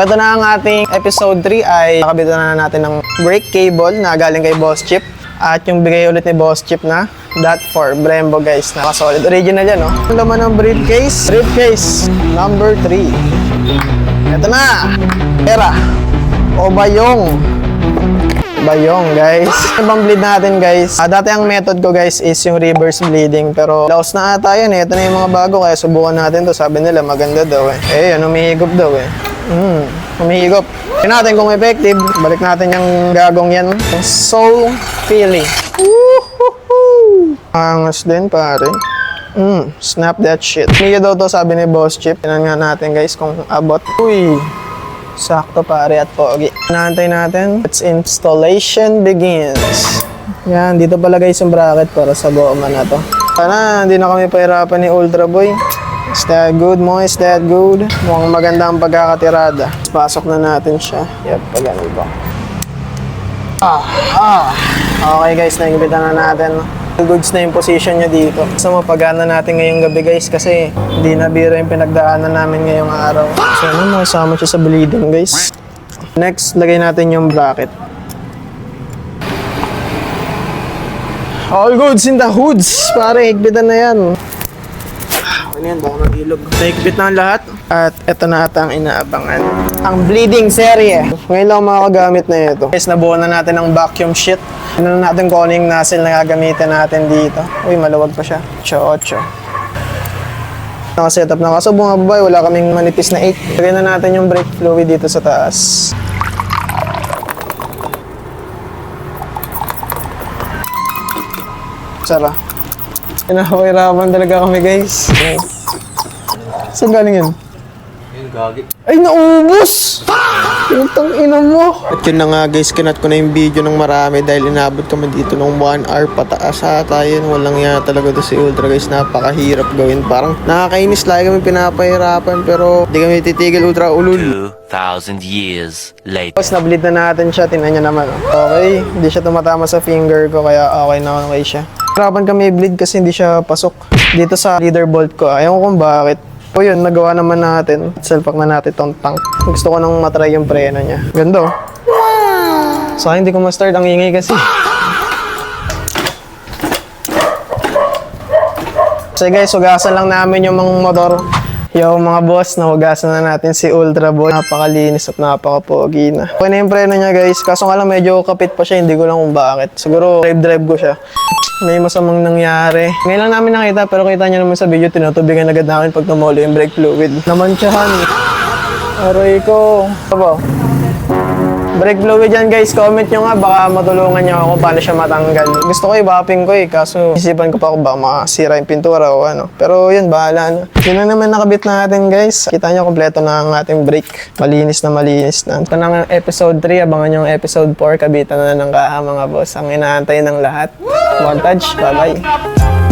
Ito na ang ating episode 3 ay nakabitan na natin ng brake cable na galing kay Boss Chip. At yung bigay ulit ni Boss Chip na .4 Brembo guys, naka-solid. Original yan, no? Ang laman ng briefcase number 3. Ito na! Pera! O bayong guys. Ibang bleed natin guys. Dati ang method ko guys is yung reverse bleeding. Pero laos na ata yan eh. Ito na yung mga bago kaya subukan natin to. Sabi nila maganda daw eh. Yan, umihigop daw eh. Umihigop. Tignan natin kung effective. Balik natin yung gagong yan. Yung soul feeling. Angas din pare. Snap that shit. Hindi daw to sabi ni Boss Chip. Tignan nga natin guys kung abot. Uy. Sakto pare at pogi. Inaantay natin. Let's installation begins. Yan, dito pala guys yung bracket para sa goma na to. Sana hindi na kami pahirapan ni Ultra Boy. Is that good mo? Is that good? Mukhang maganda ang pagkakatirada. Pasok na natin siya. Yep, pag ganun po. Okay guys, naigbitan na natin. Goods na yung position niya dito. So mapagana natin ngayong gabi guys kasi hindi na biro yung pinagdaanan namin ngayong araw. So ano, masama siya sa bleeding guys. Next, lagay natin yung bracket. All goods in the hoods. Pare, higpitan na yan. Ano yan, baka mag-ilog. Naikbit na ang lahat. At eto na ata ang inaabangan. Ang bleeding serye. Ngayon lang makakagamit na ito. Guys, nabuo na natin ang vacuum sheet. Ano na natin kung ano yung nozzle na gagamitin natin dito. Uy, maluwag pa siya. 8. Nakasetup na. Kaso mga babae, wala kaming manipis na 8. Lagyan na natin yung brake fluid dito sa taas. Sara. Pinapahirapan talaga kami guys. Saan galing yun? Gagi. Ay, naubos! Putang ina mo! At yun na nga guys, kinat ko na yung video ng marami dahil inabot kami dito ng 1 hour pataas ata yun. Walang yan talaga to si Ultra guys, napakahirap gawin. Parang nakakainis lagi kami pinapahirapan pero di kami titigil Ultra ulul. 2,000 years later. Tapos na-bleed na natin siya, tingnan niya naman. Okay, hindi siya tumatama sa finger ko kaya okay siya. Hirapan kami i-bleed kasi hindi siya pasok dito sa leader bolt ko. Ayaw ko kung bakit. O yun, nagawa naman natin. Selpak na natin tong tank. Gusto ko nang matry yung preno niya. Ganda oh. So hindi ko ma-start, ang ingay kasi. So guys, hugasan lang namin yung mga motor. Yung mga boss, nahugasan na natin si Ultra Boy. Napakalinis at napaka-pogi na. Okay na yung preno niya guys. Kaso nga lang medyo kapit pa siya, hindi ko lang kung bakit. Siguro drive ko siya. May masamang nangyari. Ngayon lang namin nakita pero kita nyo naman sa video, tinutubigan agad namin pag tumulo yung brake fluid. Namansyahan. Aray ko. Aba. Brake fluid yan guys, comment nyo nga baka matulungan nyo ako paano siya matanggal. Gusto ko i-wrapping ko kaso isipan ko pa kung baka makasira yung pintura o ano. Pero yun, bahala na. Yun na naman nakabit natin guys. Kita nyo kompleto na ang ating brake. Malinis na. Ito na ang episode 3, abangan yung episode 4, kabitan na ng kaha mga boss. Ang inaantay ng lahat. One touch, bye bye.